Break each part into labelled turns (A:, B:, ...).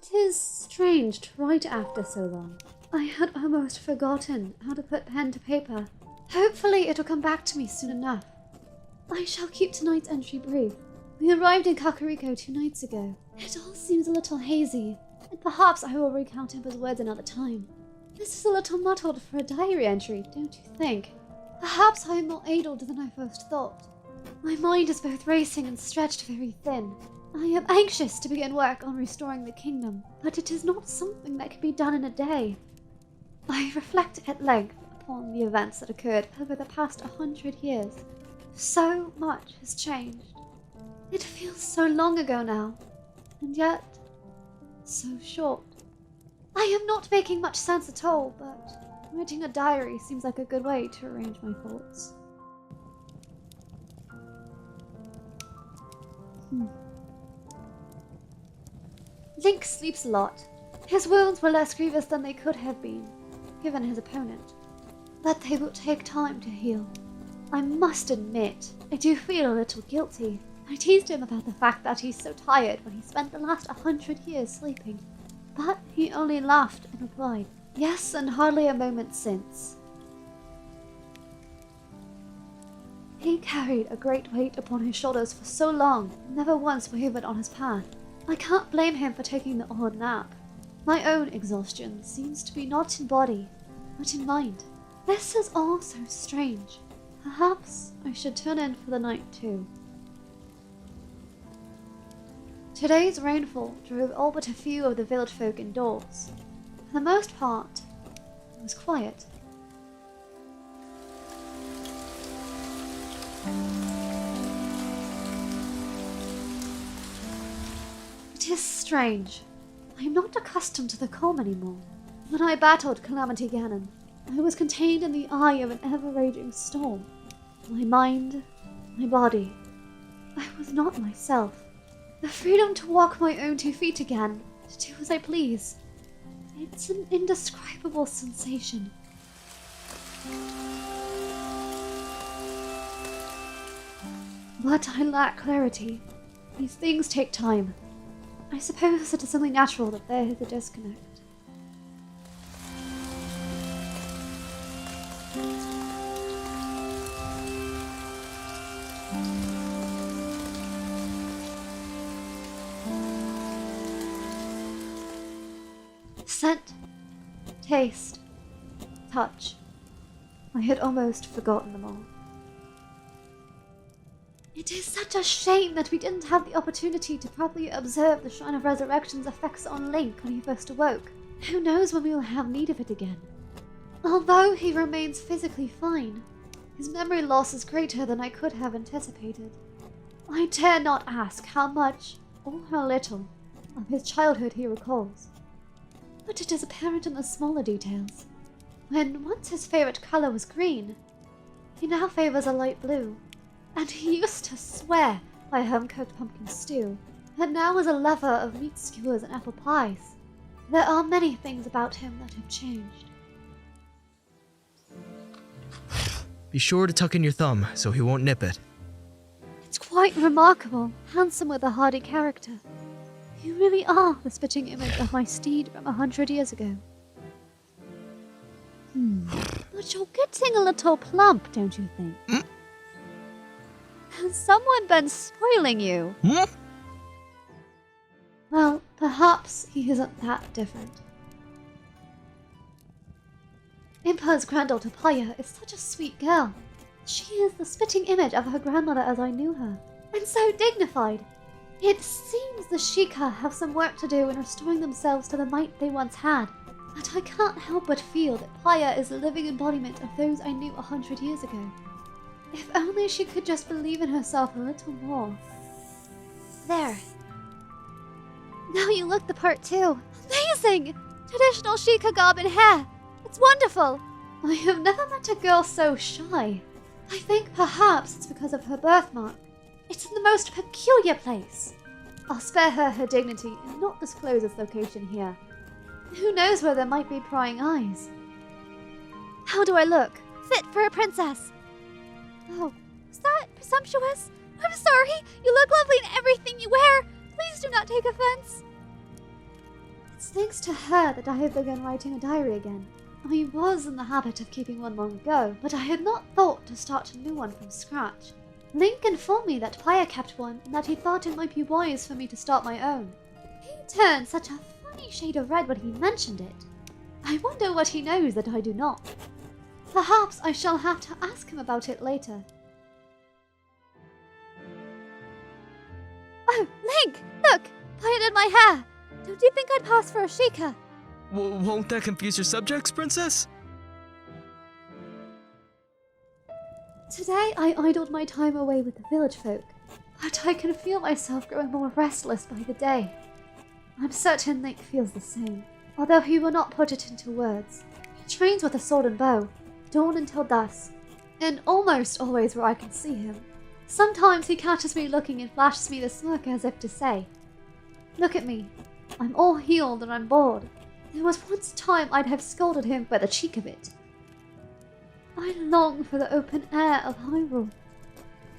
A: It is strange to write after so long. I had almost forgotten how to put pen to paper. Hopefully it'll come back to me soon enough. I shall keep tonight's entry brief. We arrived in Kakariko 2 nights ago. It all seems a little hazy, and perhaps I will recount Impa's words another time. This is a little muddled for a diary entry, don't you think? Perhaps I am more addled than I first thought. My mind is both racing and stretched very thin. I am anxious to begin work on restoring the kingdom, but it is not something that can be done in a day. I reflect at length upon the events that occurred over the past 100 years. So much has changed. It feels so long ago now, and yet so short. I am not making much sense at all, but writing a diary seems like a good way to arrange my thoughts. Link sleeps a lot. His wounds were less grievous than they could have been, given his opponent, but they will take time to heal. I must admit, I do feel a little guilty. I teased him about the fact that he's so tired when he spent the last 100 years sleeping, but he only laughed and replied, "Yes, and hardly a moment since." He carried a great weight upon his shoulders for so long, and never once wavered on his path. I can't blame him for taking the odd nap. My own exhaustion seems to be not in body, but in mind. This is all so strange. Perhaps I should turn in for the night too. Today's rainfall drove all but a few of the village folk indoors. For the most part, it was quiet. It is strange. I am not accustomed to the calm anymore. When I battled Calamity Ganon, I was contained in the eye of an ever-raging storm. My mind, my body, I was not myself. The freedom to walk my own 2 feet again, to do as I please. It's an indescribable sensation. But I lack clarity. These things take time. I suppose it is only natural that there is a disconnect. Scent, taste, touch. I had almost forgotten them all. It is such a shame that we didn't have the opportunity to properly observe the Shrine of Resurrection's effects on Link when he first awoke. Who knows when we will have need of it again. Although he remains physically fine, his memory loss is greater than I could have anticipated. I dare not ask how much, or how little, of his childhood he recalls. But it is apparent in the smaller details. When once his favorite color was green, he now favors a light blue. And he used to swear by home-cooked pumpkin stew, and now is a lover of meat skewers and apple pies. There are many things about him that have changed.
B: Be sure to tuck in your thumb so he won't nip it.
A: It's quite remarkable, handsome with a hardy character. You really are the spitting image of my steed from 100 years ago. But you're getting a little plump, don't you think? Has someone been spoiling you? Well, perhaps he isn't that different. Impa's granddaughter Paya is such a sweet girl. She is the spitting image of her grandmother as I knew her, and so dignified. It seems the Sheikah have some work to do in restoring themselves to the might they once had, but I can't help but feel that Paya is the living embodiment of those I knew 100 years ago. If only she could just believe in herself a little more. There. Now you look the part too. Amazing! Traditional Sheikah garb and hair. It's wonderful. I have never met a girl so shy. I think perhaps it's because of her birthmark. It's in the most peculiar place. I'll spare her her dignity and not disclose its location here. Who knows where there might be prying eyes. How do I look? Fit for a princess. Oh, is that presumptuous? I'm sorry. You look lovely in everything you wear. Please do not take offense. It's thanks to her that I have begun writing a diary again. I was in the habit of keeping one long ago, but I had not thought to start a new one from scratch. Link informed me that Paya kept one and that he thought it might be wise for me to start my own. He turned such a funny shade of red when he mentioned it. I wonder what he knows that I do not. Perhaps I shall have to ask him about it later. Oh, Link! Look! Paya did my hair! Don't you think I'd pass for a Sheikah?
B: Won't that confuse your subjects, Princess?
A: Today I idled my time away with the village folk, but I can feel myself growing more restless by the day. I'm certain Link feels the same, although he will not put it into words. He trains with a sword and bow, dawn until dusk, and almost always where I can see him. Sometimes he catches me looking and flashes me the smirk as if to say, "Look at me. I'm all healed and I'm bored." There was once a time I'd have scolded him by the cheek of it. I long for the open air of Hyrule.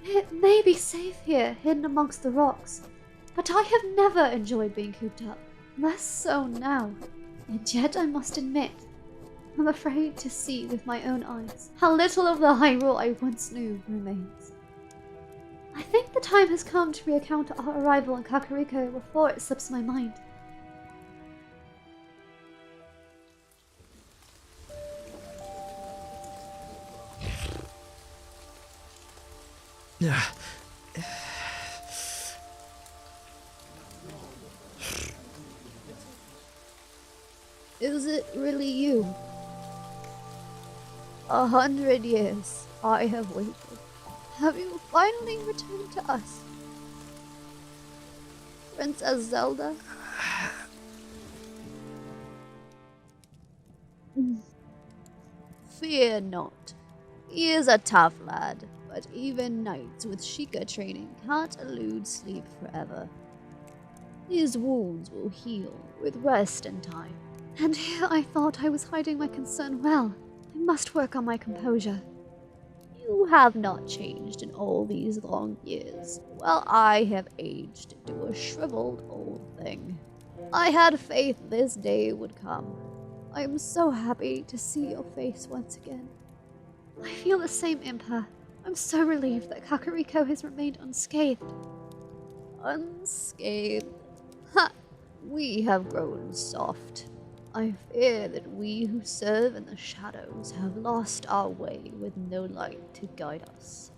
A: It may be safe here, hidden amongst the rocks, but I have never enjoyed being cooped up, less so now. And yet I must admit, I'm afraid to see with my own eyes how little of the Hyrule I once knew remains. I think the time has come to recount our arrival in Kakariko before it slips my mind. Is it really you? 100 years I have waited. Have you finally returned to us? Princess Zelda? Fear not. He is a tough lad, but even knights with Sheikah training can't elude sleep forever. His wounds will heal with rest and time. And here I thought I was hiding my concern well. I must work on my composure. You have not changed in all these long years, while I have aged into a shriveled old thing. I had faith this day would come. I am so happy to see your face once again. I feel the same, Impa. I'm so relieved that Kakariko has remained unscathed. Unscathed? Ha! We have grown soft. I fear that we who serve in the shadows have lost our way with no light to guide us.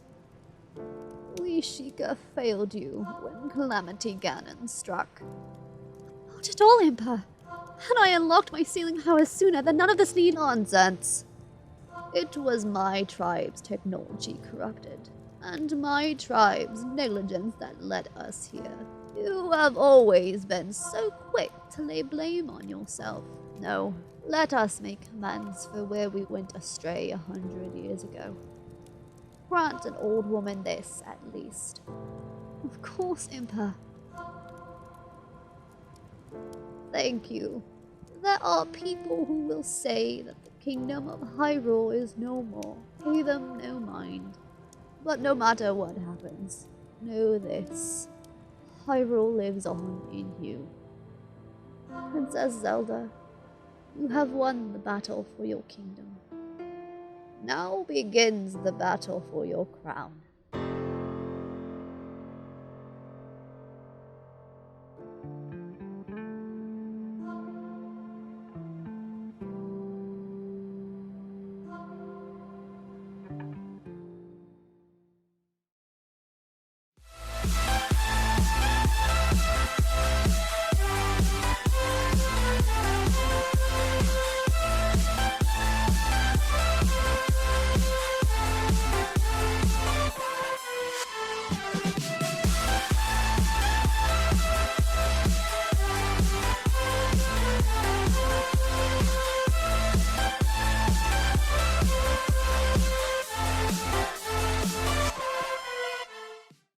A: We Sheikah failed you when Calamity Ganon struck. Not at all, Impa. Had I unlocked my sealing powers sooner, then none of this need— Nonsense! It was my tribe's technology corrupted, and my tribe's negligence that led us here. You have always been so quick to lay blame on yourself. No, let us make amends for where we went astray 100 years ago. Grant an old woman this, at least. Of course, Impa. Thank you. There are people who will say that the kingdom of Hyrule is no more. Pay them no mind. But no matter what happens, know this. Hyrule lives on in you. Princess Zelda, you have won the battle for your kingdom. Now begins the battle for your crown.